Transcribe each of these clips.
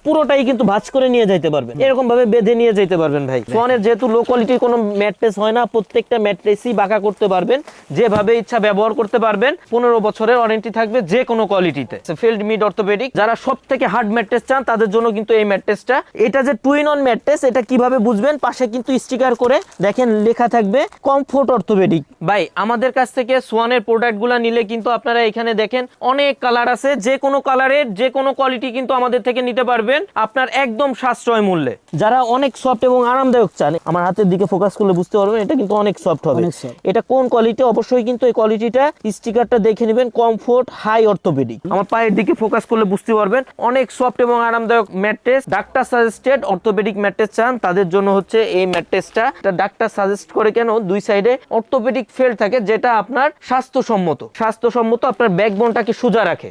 পুরোটাই কিন্তু ভাঁজ করে নিয়ে যাইতে পারবেন, এরকম ভাবে বেঁধে নিয়ে যেতে পারবেন ভাই। সোয়ানের যেহেতু লো কোয়ালিটির কোনো ম্যাট্রেস হয় না, প্রত্যেকটা ম্যাট্রেসই বাঁকা করতে পারবেন, যেভাবে ইচ্ছা ব্যবহার করতে পারবেন। 15 বছরের ওয়ারেন্টি থাকবে যে কোনো কোয়ালিটিতে। ফিল্ড মিড অর্থোপেডিক, যারা সব থেকে হার্ড ম্যাট্রেস চান তাদের জন্য কিন্তু এই ম্যাট্রেসটা। এটা যে টু ইন ওয়ান ম্যাট্রেস, এটা কিভাবে বুঝবেন, পাশে কিন্তু স্টিকার করে দেখেন লেখা থাকবে কমফোর্ট অর্থোপেডিক। ভাই আমাদের কাছ থেকে সোয়ানের প্রোডাক্টগুলো নিলে কিন্তু আপনারা এখানে দেখেন অনেক কালার আছে, যে কোনো কালারের যে কোনো কোয়ালিটি কিন্তু আমাদের থেকে নিতে পারবেন আপনার একদম সাশ্রয় মূল্যে। যারা অনেক সফট এবং আরামদায়ক চান, আমার হাতের দিকে ফোকাস করলে বুঝতে পারবেন এটা কিন্তু অনেক সফট হবে। এটা কোন কোয়ালিটি, অবশ্যই কিন্তু এই কোয়ালিটিটা স্টিকারটা দেখে নেবেন, কমফোর্ট হাই অর্থোপেডিক। আমার পায়ের দিকে ফোকাস করলে বুঝতে পারবেন অনেক সফট এবং আরামদায়ক mattress. Doctor suggested orthopaedic mattress চান তাদের জন্য হচ্ছে এই ম্যাট্রেসটা। ডাক্তার সাজেস্ট করে কেন, দুই সাইডে অর্থোপেডিক ফেল থাকে, যেটা আপনার স্বাস্থ্যসম্মত আপনার ব্যাকবোনটাকে সোজা রাখে।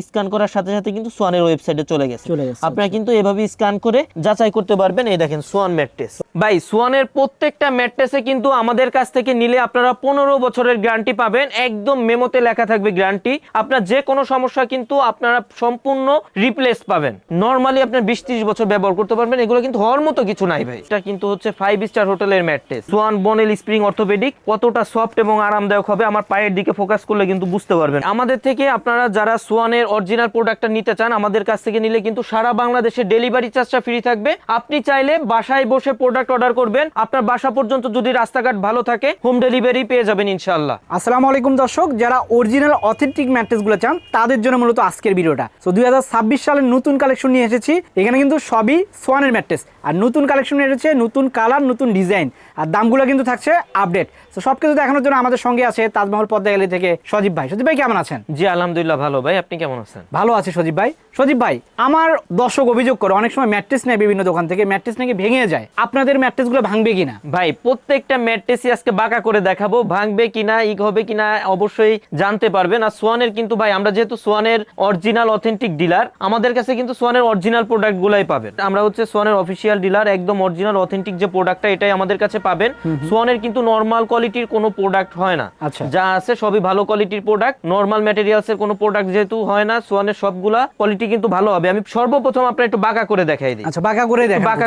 স্ক্যান করার সাথে সাথে কিন্তু সোয়ানের ওয়েবসাইটে চলে গেছে। আপনারা কিন্তু এভাবে স্ক্যান করে যাচাই করতে পারবেন। এই দেখেন সোয়ান ম্যাট্রেস। ভাই সোয়ানের প্রত্যেকটা ম্যাট্রেসে কিন্তু আমাদের কাছ থেকে নিলে আপনারা 15 বছরের গ্যারান্টি পাবেন, একদম মেমোতে লেখা থাকবে গ্যারান্টি। আপনার যে কোনো সমস্যা কিন্তু আপনারা সম্পূর্ণ রিপ্লেস পাবেন। নরমালি আপনার 20-30 বছর ব্যবহার করতে পারবেন, এগুলো কিন্তু হওয়ার মতো কিছু নাই ভাই। এটা কিন্তু হচ্ছে 5 স্টার হোটেলের mattress. Swan bonnell spring orthopaedic কতটা সফট এবং আরামদায়ক হবে আমার পায়ের দিকে ফোকাস করলে কিন্তু বুঝতে পারবেন। আমাদের থেকে আপনারা যারা সোয়ানের অরিজিনাল প্রোডাক্টটা নিতে চান, আমাদের কাছ থেকে নিলে কিন্তু সারা বাংলাদেশে ডেলিভারি চার্জটা ফ্রি থাকবে। আপনি চাইলে বাসায় বসে প্রোডাক্ট অর্ডার করবেন, আপনার বাসা পর্যন্ত যদি রাস্তাঘাট ভালো থাকে হোম ডেলিভারি পেয়ে যাবেন ইনশাআল্লাহ। আসসালামু আলাইকুম দর্শক, যারা অরিজিনাল অথেন্টিক ম্যাট্রেসগুলো চান তাদের জন্য মূলত আজকের ভিডিওটা। সো 2026 সালের নতুন কালেকশন নিয়ে এসেছি। এখানে কিন্তু সবই সোয়ানের ম্যাট্রেস, আর নতুন কালেকশন এসেছে, নতুন কালার, নতুন ডিজাইন, আর দামগুলো কিন্তু থাকছে আপডেট। তো সবকিছু দেখানোর জন্য আমাদের সঙ্গে আছে তাজমহল পদ্মা গ্যালারি থেকে সজীব ভাই। সজীব ভাই কেমন আছেন? জি আলহামদুলিল্লাহ ভালো ভাই, আপনি কেমন আছেন? ভালো আছে সজীব ভাই। সজীব ভাই, আমার দর্শক অভিযোগ করে অনেক সময় ম্যাট্রেস নেয় বিভিন্ন দোকান থেকে, ম্যাট্রেস নাকি ভেঙে যায়। আপনাদের ম্যাট্রেসগুলো ভাঙবে কিনা? ভাই প্রত্যেকটা ম্যাট্রেসই আজকে বাঁকা করে দেখাবো, ভাঙবে কিনা হবে কিনা অবশ্যই জানতে পারবেন। আর সোয়ানের কিন্তু ভাই আমরা যেহেতু সোয়ানের অরিজিনাল অথেন্টিক ডিলার, আমাদের কাছে কিন্তু সোয়ানের অরিজিনাল প্রোডাক্ট গুলাই পাবেন। আমরা হচ্ছে সোয়ানের অফিসিয়াল ডিলার, একদম অরিজিনাল অথেন্টিক যে প্রোডাক্টটা এটাই আমাদের কাছে পাবেন। সোয়ানের কিন্তু নরমাল কোয়ালিটির কোনো প্রোডাক্ট হয় না, যা আছে সবই ভালো কোয়ালিটির প্রোডাক্ট। নরমাল ম্যাটেরিয়ালস এর কোনো প্রোডাক্ট যেহেতু হয় না, সোয়ানের সবগুলা কোয়ালিটি কিন্তু ভালো হবে। আমি সর্বপ্রথম আপনার একটু বাঁকা করে দেখাই দিই। আচ্ছা, বাঁকা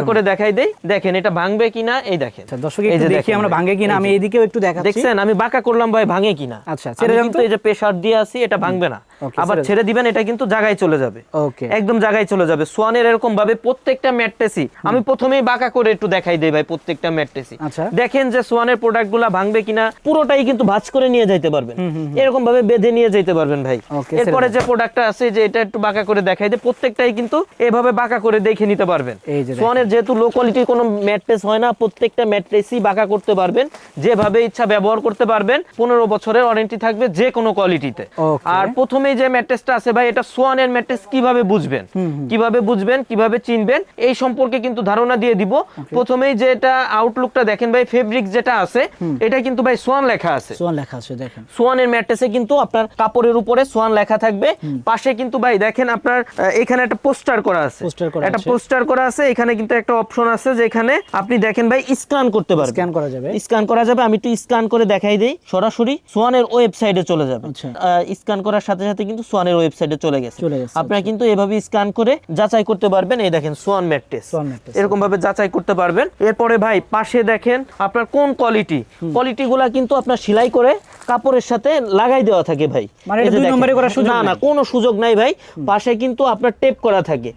করে দেখাই দেই, দেখেন এটা ভাঙবে কিনা। এই দেখেন দর্শক, এই যে দেখি আমরা ভাঙে কিনা। আমি এইদিকেও একটু দেখাচ্ছি, দেখছেন আমি বাঁকা করলাম ভাই, ভাঙে কিনা। আচ্ছা, ছেড়ে দেন তো। এই যে প্রেসার দিয়ে আসি, এটা ভাঙবে না। আবার ছেড়ে দিবেন, এটা কিন্তু জায়গায় চলে যাবে, একদম জায়গায় চলে যাবে। সোয়ানের এরকম ভাবে প্রত্যেকটা ম্যাট্রেসই আমি প্রথমেই বাঁকা করে একটু দেখাই দেই ভাই। প্রত্যেকটা ম্যাট্রেসই দেখেন যে সোয়ানের প্রোডাক্টগুলো ভাঙবে কিনা, পুরোটাই কিন্তু ভাঁজ করে নিয়ে যাইতে পারবেন, এরকম ভাবে বেঁধে নিয়ে যেতে পারবেন ভাই। এরপরে যে প্রোডাক্টটা আছে, যে এটা একটু বাঁকা করে দেখাই দেই, প্রত্যেকটাই কিন্তু এভাবে বাঁকা করে দেখে নিতে পারবেন। সোয়ানের যেহেতু লো কোয়ালিটির কোনো ম্যাট্রেস হয় না, প্রত্যেকটা ম্যাট্রেসই বাঁকা করতে পারবেন, যেভাবে ইচ্ছা ব্যবহার করতে পারবেন। 15 বছরের ওয়ারেন্টি থাকবে যে কোনো কোয়ালিটিতে। আর প্রথমেই যে ম্যাট্রেসটা আছে ভাই, এটা সোয়ানের ম্যাট্রেস কিভাবে বুঝবেন, কিভাবে চিনবেন, এই সম্পর্কে কিন্তু ধারণা দিয়ে দিব। প্রথমেই যে এটা আউটলুকটা দেখেন ভাই, ফেব্রিক যেটা আছে এটা কিন্তু ভাই সোয়ান লেখা আছে। দেখেন সোয়ানের ম্যাট্রেসে কিন্তু আপনার কাপড়ের উপরে সোয়ান লেখা থাকবে। পাশে কিন্তু ভাই দেখেন আপনার এখানে একটা পোস্টার করা আছে, এখানে কিন্তু একটা অপশন আছে যেখানে আপনি দেখেন ভাই স্ক্যান করতে পারবেন, স্ক্যান করা যাবে। আমি একটু স্ক্যান করে দেখাই দেই, সরাসরি সোয়ানের ওয়েবসাইটে চলে যাবে। স্ক্যান করার সাথে সাথে কিন্তু সোয়ানের ওয়েবসাইটে চলে গেছে। আপনারা কিন্তু এভাবে স্ক্যান করে যাচাই করতে পারবেন। এই দেখেন সোয়ান ম্যাট্রেস, এরকম ভাবে যাচাই করতে পারবেন। এরপরে ভাই পাশে দেখেন আপনার কোন কোয়ালিটিগুলা কিন্তু আপনার সেলাই করে কাপড়ের সাথে লাগাই দেওয়া থাকে ভাই। মানে দুই নম্বরে করার সুযোগ না, কোনো সুযোগ নাই ভাই। পাশে কিন্তু আপনার টেপ করা থাকে,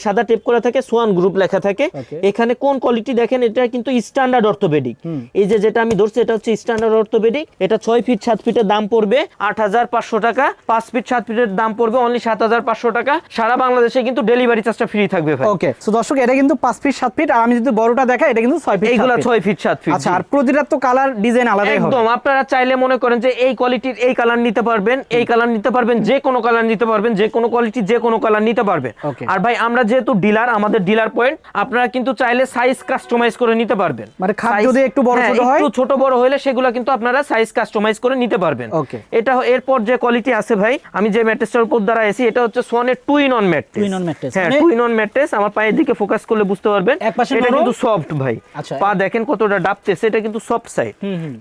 সাদা টেপ করা থাকে, সোয়ান গ্রুপ লেখা থাকে। এখানে কোন কোয়ালিটি দেখেন, এটা কিন্তু স্ট্যান্ডার্ড অর্থোপেডিক। এই যে যেটা আমি ধরছি, এটা হচ্ছে স্ট্যান্ডার্ড অর্থোপেডিক। এটা 6 ফিট 7 ফিটের দাম পড়বে 8500 টাকা, 5 ফিট 7 ফিটের দাম পড়বে অনলি 7500 টাকা। সারা বাংলাদেশে কিন্তু ডেলিভারি চার্জটা ফ্রি থাকবে ভাই। ওকে, সো দর্শক, এটা কিন্তু 5 ফিট 7 ফিট, আর আমি যদি বড়টা দেখাই এটা কিন্তু 6 ফিট। এইগুলা 6 ফিট 7 ফিট। আচ্ছা, আর প্রতিটা তো কালার ডিজাইন আলাদা হবে একদম। আপনারা চাইলে মনে করেন যে এই কোয়ালিটির এই কালার নিতে পারবেন, এই কালার নিতে পারবেন, যে কোনো কালার নিতে পারবেন, যে কোনো কোয়ালিটি যে কোনো কালার নিতে পারবেন। আর ভাই আমরা যেহেতু ডিলার, আমাদের ডিলার পয়েন্ট, আপনারা কিন্তু চাইলে সাইজ কাস্টমাইজ করে নিতে পারবেন। মানে খাট যদি একটু বড় ছোট হয়, একটু ছোট বড় হলে সেগুলো কিন্তু আপনারা সাইজ কাস্টমাইজ করে নিতে পারবেন। এটা এরপর যে কোয়ালিটি আছে ভাই আমি যে ম্যাট্রেসটার উপর দাঁড়ায় আছি এটা হচ্ছে সোয়ানের two in one mattress. Two in one mattress, হ্যাঁ টু ইন অন ম্যাট্রেস। আমার পায়ের দিকে ফোকাস করলে বুঝতে পারবেন একপাশে এটা নরম, কিন্তু সফট ভাই। আচ্ছা। পা দেখেন কতটা ডাবতেছে, এটা কিন্তু সফট সাইড,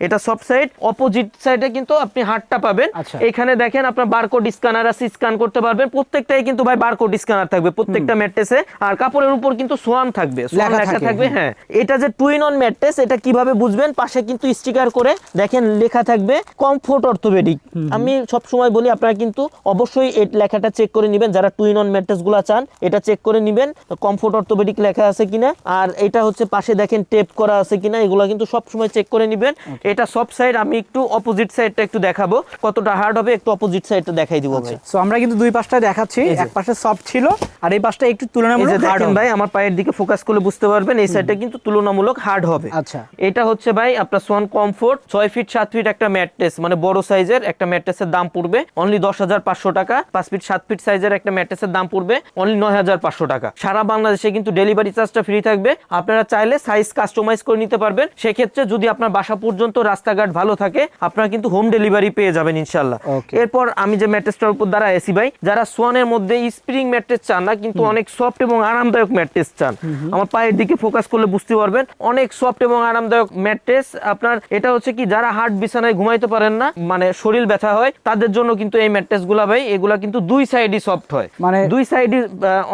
এটা সফট সাইড। অপোজিট সাইডে কিন্তু আপনি হাতটা পাবেন, আচ্ছা। এখানে দেখেন আপনার বারকোড স্ক্যানার আছে, স্ক্যান করতে পারবেন। প্রত্যেকটাই কিন্তু ভাই বারকোড স্ক্যানার থাকবে প্রত্যেকটা ম্যাট্রেসে, আর কাপড়ের উপর কিন্তু সোয়ান থাকবে, সোয়ান লেখা লেখা থাকে, থাকবে। হ্যাঁ এটা যে টু ইন অন ম্যাট্রেস এটা কিভাবে বুঝবেন, পাশে কিন্তু স্টিকার করে দেখেন লেখা থাকবে কমফোর্ট অর্থোপেডিক। আমি সব সময় বলি আপনারা কিন্তু অবশ্যই এই লেখাটা চেক করে নেবেন, যারা টু ইন অন ম্যাট্রেস গুলো চান এটা চেক করে নেবেন কমফোর্ট অর্থোপেডিক লেখা আছে কিনা। আর এটা হচ্ছে পাশে দেখেন টেপ করা আছে কিনা, এগুলো কিন্তু সব সময় চেক করে নেবেন। এটা সব সাইড, আমি একটু অপোজিট সাইডটা একটু দেখাবো কতটা হার্ড হবে, একটু অপোজিট সাইডটা দেখাই দিব ভাই। সো আমরা কিন্তু দুই পাশটা দেখাচ্ছি, এক পাশে সফট ছিল আর এই পাশটা একটু এই তুলনামূলক যে হার্ড দেখেন ভাই আমার পায়ের দিকে ফোকাস করলে বুঝতে পারবেন এই সাইডটা কিন্তু তুলনামূলক হার্ড হবে। আচ্ছা। এটা হচ্ছে ভাই আপনার সোয়ান কমফোর্ট 6 ফিট 7 ফিট একটা ম্যাট্রেস, মানে বড় সাইজের একটা ম্যাট্রেসের দাম পড়বে অনলি 10,500 টাকা। 5 ফিট 7 ফিট সাইজের একটা ম্যাট্রেসের দাম পড়বে অনলি 9,500 টাকা। সারা বাংলাদেশে কিন্তু ডেলিভারি চার্জটা ফ্রি থাকবে, আপনারা চাইলে সাইজ কাস্টমাইজ করে নিতে পারবেন। সেক্ষেত্রে যদি আপনার বাসা পর্যন্ত রাস্তাঘাট ভালো থাকে আপনারা কিন্তু হোম ডেলিভারি পেয়ে যাবেন ইনশাল্লাহ। Okay. এরপর আমি যে ম্যাট্রেসটার উপর দাঁড়ায় আছি ভাই, যারা সোয়ানের মধ্যে স্প্রিং ম্যাট্রেস চান না কিন্তু অনেক সফট এবং আরামদায়ক ম্যাট্রেস চান, আমার পায়ের দিকে ফোকাস করলে বুঝতে পারবেন অনেক সফট এবং আরামদায়ক ম্যাট্রেস। আপনার এটা হচ্ছে কি যারা হার্ড বিছানায় ঘুমাইতে পারেন না, মানে শরীর ব্যথা হয়, তাদের জন্য কিন্তু এই ম্যাট্রেস গুলা ভাই এগুলা কিন্তু দুই সাইডই সফট হয়, মানে দুই সাইডই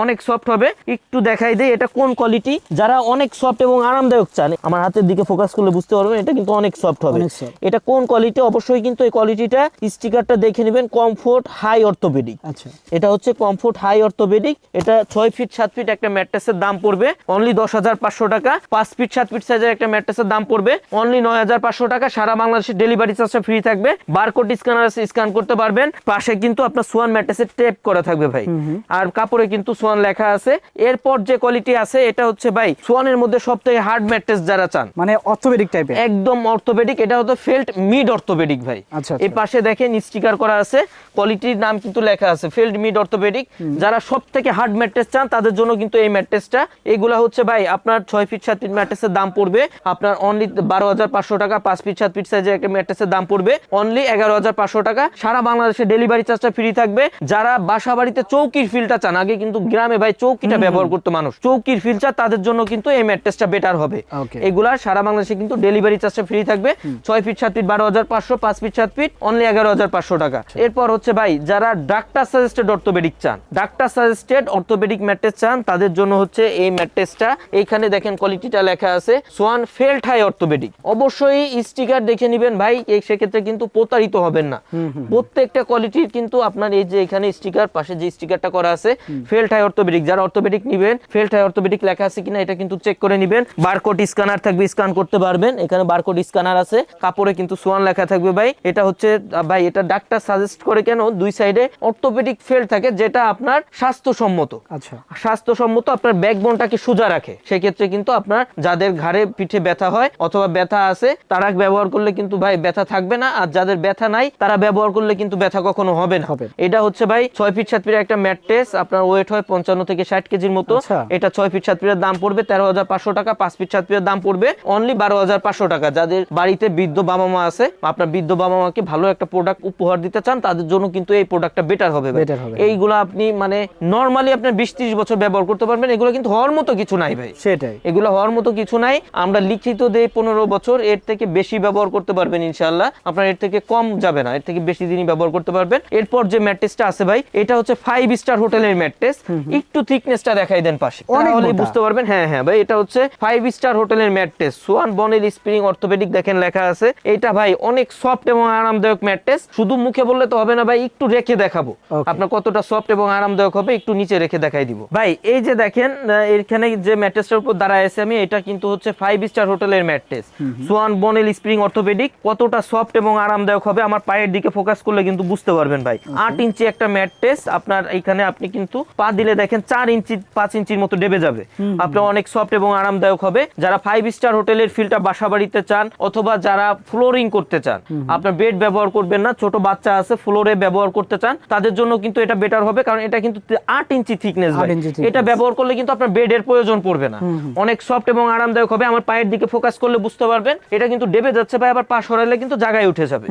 অনেক সফট হবে। একটু দেখাই দেই এটা কোন কোয়ালিটি, যারা অনেক সফট এবং আরামদায়ক চান আমার হাতের দিকে ফোকাস করলে বুঝতে পারবেন এটা কিন্তু অনেক সফট হবে। অনেক soft। এটা কোন কোয়ালিটি অবশ্যই কিন্তু এই কোয়ালিটিটা স্টিকারটা দেখে নেবেন, কমফোর্ট হাই অর্থোপেডিক। আচ্ছা। এটা হচ্ছে কমফোর্ট হাই অর্থোপেডিক, এটা 6 ফিট 7 ফিট একটা ম্যাট্রেসের দাম পড়বে অনলি 10,500 টাকা। 5 ফিট 7 ফিট সাইজের একটা ম্যাট্রেসের দাম পড়বে অনলি 9,500 টাকা। সারা বাংলাদেশে ডেলিভারি চার্জটা ফ্রি থাকবে, বারকোড স্ক্যানার আছে স্ক্যান করতে পারবেন। পাশে কিন্তু আপনার সোয়ান ম্যাট্রেসের টেপ করা থাকবে ভাই, আর কাপড়ে কিন্তু সোয়ান লেখা আছে। এরপর যে কোয়ালিটি আছে এটা হচ্ছে ভাই সোয়ানের মধ্যে সবথেকে হার্ড ম্যাট্রেস যারা চান, মানে অর্থোপেডিক টাইপের, একদম অর্থোপেডিক, এটা হচ্ছে ফেল্ট মিড অর্থোপেডিক ভাই। আচ্ছা, এই পাশে দেখেন স্টিকার করা আছে, কোয়ালিটির নাম কিন্তু লেখা আছে ফেল্ট মিড অর্থোপেডিক। যারা সব থেকে হার্ড ম্যাট্রেস চান তাদের জন্য কিন্তু এই ম্যাট্রেসটা, এগুলা হচ্ছে ভাই আপনার 6 ফিট 7 ফিট ম্যাট্রেসের দাম পড়বে আপনার অনলি 12,500 টাকা। 5 ফিট 7 ফিট সাইজের একটা ম্যাট্রেসের দাম পড়বে অনলি 11,500 টাকা। সারা বাংলাদেশে ডেলিভারি চার্জটা ফ্রি থাকবে। যারা বাসা বাড়িতে চৌকির ফিলটা চান, আগে কিন্তু গ্রামে ভাই চৌকিটা ব্যবহার করতো মানুষ, চৌকির ফিল চান তাদের জন্য কিন্তু এই ম্যাট্রেসটা বেটার হবে। Okay. এগুলা সারা বাংলাদেশে কিন্তু ডেলিভারি চার্জটা ফ্রি থাকবে। 6 feet 7 feet 12,500, 5 feet 7 feet only 11,500 টাকা। এরপর হচ্ছে ভাই যারা ডাক্তার সাজেস্টেড অর্থোপেডিক চান, ডাক্তার সাজেস্টেড অর্থোপেডিক ম্যাট্রেস চান তাদের জন্য হচ্ছে এই ম্যাট্রেসটা। এইখানে দেখেন কোয়ালিটিটা লেখা আছে সোয়ান ফেল্ট হাই অর্থোপেডিক। অবশ্যই স্টিকার দেখে নেবেন ভাই, সেক্ষেত্রে কিন্তু প্রতারিত হবেন না। প্রত্যেকটা কোয়ালিটির কিন্তু আপনার এই যে এখানে স্টিকার, পাশে যে স্টিকারটা করা আছে ফেল্ট হাই অর্থোপেডিক, যারা অর্থোপেডিক নেবেন ফেল্ট হাই অর্থোপেডিক লেখা আছে কিনা এটা কিন্তু চেক করে নেবেন। বারকোড স্ক্যানার থাকবে, স্ক্যান করতে পারবেন, এখানে বারকোড স্ক্যানার আছে, কাপড়ে কিন্তু সোয়ান লেখা থাকবে ভাই। এটা হচ্ছে ভাই এটা ডাক্তার সাজেস্ট করে কেন, দুই সাইডে অর্থোপেডিক ফেল্ট থাকে যেটা আপনার স্বাস্থ্যসম্মত। আচ্ছা। স্বাস্থ্যসম্মত আপনার ব্যাকবোনটাকে সোজা রাখে, সেক্ষেত্রে কিন্তু আপনার যাদের ঘাড়ে পিঠে ব্যথা হয় অথবা ব্যথা আছে তারা ব্যবহার করলে কিন্তু ভাই ব্যথা থাকবে না, আর যাদের ব্যথা নাই তারা ব্যবহার করলে কিন্তু ব্যথা কখনো হবে না। এটা হচ্ছে ভাই 6 ফিট 7 ফিট একটা ম্যাট্রেস, আপনার ওয়েট হয় 55 থেকে 60 কেজির মতো। আচ্ছা। এটা 6 ফিট 7 ফিটের দাম পড়বে 13,500 টাকা। 5 ফিট 7 ফিটের দাম পড়বে অনলি 12,500 টাকা। যাদের বাড়িতে বৃদ্ধ বাবা মা আছে, আপনার বৃদ্ধ বাবা মাকে ভালো একটা প্রোডাক্ট উপহার দিতে চান তাদের জন্য কিন্তু এই প্রোডাক্টটা বেটার হবে ভাই। এইগুলো আপনি মানে নরমালি আপনার 20-30 বছর ব্যবহার করতে পারবেন, এগুলো কিন্তু হওয়ার মতো কিছু নাই ভাই। সেটাই, এগুলো হওয়ার মতো কিছু নাই, আমরা লিখিত দেই 15 বছর, এর থেকে বেশি ব্যবহার করতে পারবেন ইনশাআল্লাহ, আপনার এর থেকে কম যাবে না, এর থেকে বেশি দিনই ব্যবহার করতে পারবেন। এরপর যে ম্যাট্রেসটা আছে ভাই এটা হচ্ছে 5 স্টার হোটেলের ম্যাট্রেস, একটু থিকনেসটা দেখাই দেন পাশে তাহলে বুঝতে পারবেন। হ্যাঁ হ্যাঁ ভাই এটা হচ্ছে 5 স্টার হোটেলের mattress, Swan bonnell spring orthopaedic দেখেন লেখা আছে। এটা ভাই অনেক সফট এবং আরামদায়ক ম্যাট্রেস, শুধু মুখে বললে তো হবে না ভাই, একটু রেখে দেখাবো আপনার কতটা সফট এবং আরামদায়ক হবে, একটু নিচে রেখে দেখাই দিব ভাই। এই যে দেখেন এখানে যে ম্যাট্রেসটার উপর দাঁড়ায় আছে আমি, এটা কিন্তু হচ্ছে 5 স্টার হোটেলের mattress, Swan bonnell spring orthopaedic. কতটা সফট এবং আরামদায়ক হবে আমার পায়ের দিকে ফোকাস করলে কিন্তু বুঝতে পারবেন ভাই। 8 ইঞ্চি একটা ম্যাট্রেস, আপনার এখানে আপনি কিন্তু পা দিলে দেখেন 4 ইঞ্চি 5 ইঞ্চির মতো ডেবে যাবে, আপনার অনেক সফট এবং আরামদায়ক হবে। যারা 5 স্টার হোটেলের ফিলটা বাসা বাড়িতে চান অথবা যারা ফ্লোরিং করতে চান, আপনার বেড ব্যবহার করবেন না, ছোট বাচ্চা আছে ফ্লোরে ব্যবহার করতে চান তাদের জন্য কিন্তু এটা বেটার হবে, কারণ এটা কিন্তু 8 ইঞ্চি থিকনেস ভাই। এটা ব্যবহার করলে কিন্তু আপনার বেডের প্রয়োজন পড়বে না, অনেক সফট এবং আরামদায়ক হবে। আমার পায়ের দিকে ফোকাস করলে বুঝতে পারবেন এটা কিন্তু ডেবে যাচ্ছে ভাই, আবার পা সরাইলে কিন্তু জায়গায় উঠে যাবে,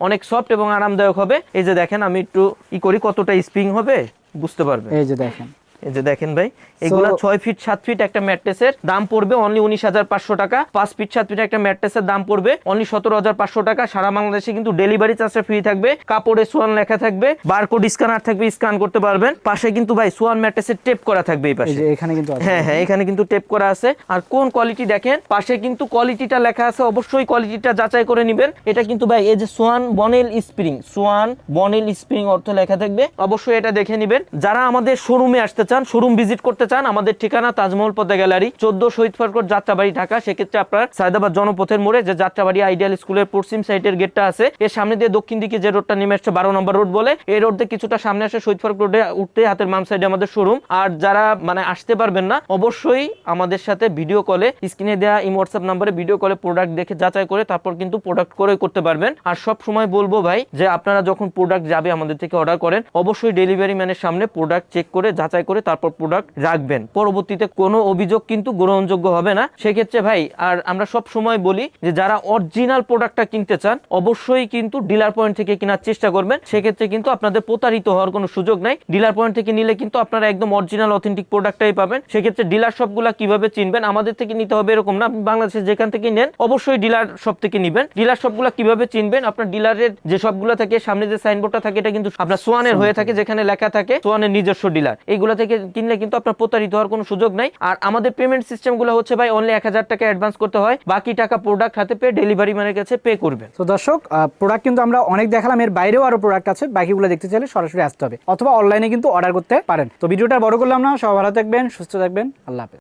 অনেক সফট এবং আরামদায়ক হবে। এই যে দেখেন আমি একটু করি কতটা স্প্রিং হবে বুঝতে পারবেন। এই যে দেখেন, এই যে দেখেন ভাই, এগুলা 6 ফিট 7 ফিট একটা ম্যাট্রেসের দাম পড়বে অনলি 19,500 টাকা। 5 ফিট 7 ফিট একটা ম্যাট্রেসের দাম পড়বে অনলি 17,500 টাকা। সারা বাংলাদেশে কিন্তু ডেলিভারি চার্জটা ফ্রি থাকবে। কাপড়ে সোয়ান লেখা থাকবে, বারকোড স্ক্যানার থাকবে, স্ক্যান করতে পারবেন। পাশে কিন্তু ভাই সোয়ান ম্যাট্রেসের টেপ করা থাকবে এই এই পাশে। যে এখানে কিন্তু আছে। হ্যাঁ হ্যাঁ, এখানে কিন্তু টেপ করা আছে। আর কোন কোয়ালিটি দেখেন, পাশে কিন্তু কোয়ালিটিটা লেখা আছে, অবশ্যই কোয়ালিটিটা যাচাই করে নেবেন। এটা কিন্তু ভাই এই যে Swan bonnell spring, Swan bonnell spring অর্থ লেখা থাকবে, অবশ্যই এটা দেখে নেবেন। যারা আমাদের শোরুমে আসতে চান, শোরুম ভিজিট করতে চান, আমাদের ঠিকানা তাজমহল পদ্মা গ্যালারি 14 শহীদ ফারুক যাত্রাবাড়ি ঢাকা। সেক্ষেত্রে আপনার সায়দাবাদ জনপথের মোড়ে যে যাত্রাবাড়ি আইডিয়াল স্কুলের পশ্চিম সাইডের গেটটা আছে, এর সামনে দিয়ে দক্ষিণ দিকে যে রোডটা নেমে আসছে 12 নম্বর রোড বলে, এই রোড দিয়ে কিছুটা সামনে আসে শহীদ ফারুক রোডে উঠতে হাতের বাম সাইডে আমাদের শোরুম। আর যারা মানে আসতে পারবেন না, অবশ্যই আমাদের সাথে ভিডিও কলে, স্ক্রিনে দেওয়া এই হোয়াটসঅ্যাপ নাম্বারে ভিডিও কলে প্রোডাক্ট দেখে যাচাই করে তারপর কিন্তু প্রোডাক্ট করে করতে পারবেন। আর সব সময় বলবো ভাই যে আপনারা যখন প্রোডাক্ট যাবে আমাদের থেকে অর্ডার করেন, অবশ্যই ডেলিভারি ম্যানের সামনে প্রোডাক্ট চেক করে যাচাই করে তারপর প্রোডাক্ট রাখবেন। পরবর্তীতে কোনো অভিযোগ কিন্তু গ্রহণযোগ্য হবে না। সেক্ষেত্রে ভাই, আর আমরা সব সময় বলি যে যারা অরিজিনাল প্রোডাক্টটা কিনতে চান, অবশ্যই কিন্তু ডিলার পয়েন্ট থেকে কেনার চেষ্টা করবেন। সেক্ষেত্রে কিন্তু আপনাদের প্রতারিত হওয়ার কোনো সুযোগ নাই। ডিলার পয়েন্ট থেকে নিলে কিন্তু আপনারা একদম অরিজিনাল অথেন্টিক প্রোডাক্টটাই পাবেন। সেক্ষেত্রে ডিলার শপগুলা কিভাবে চিনবেন, আমাদের থেকে নিতে হবে এরকম না। আপনি বাংলাদেশে যেখান থেকে নেন অবশ্যই ডিলার শপ থেকে নিবেন। ডিলার শপগুলা কিভাবে চিনবেন, আপনার ডিলারের যে সবগুলা থাকে সামনে যে সাইনবোর্ডটা থাকে, এটা কিন্তু আপনার সোয়ানের হয়ে থাকে, যেখানে লেখা থাকে সোয়ানের নিজস্ব ডিলার। এইগুলা থেকে কিনলে কিন্তু আপনার প্রতারিত হওয়ার কোনো সুযোগ নাই। আর আমাদের পেমেন্ট সিস্টেমগুলো হচ্ছে ভাই অনলি 1000 টাকা অ্যাডভান্স করতে হয়, বাকি টাকা প্রোডাক্ট হাতে পেয়ে ডেলিভারি ম্যানের কাছে পে করবেন। তো দর্শক, প্রোডাক্ট কিন্তু আমরা অনেক দেখালাম, এর বাইরেও আরো প্রোডাক্ট আছে, বাকিগুলো দেখতে চাইলে সরাসরি আসতে হবে অথবা অনলাইনে কিন্তু অর্ডার করতে পারেন। তো ভিডিওটা বড় করলাম না, সবাই ভালো থাকবেন, সুস্থ থাকবেন, আল্লাহ হাফেজ।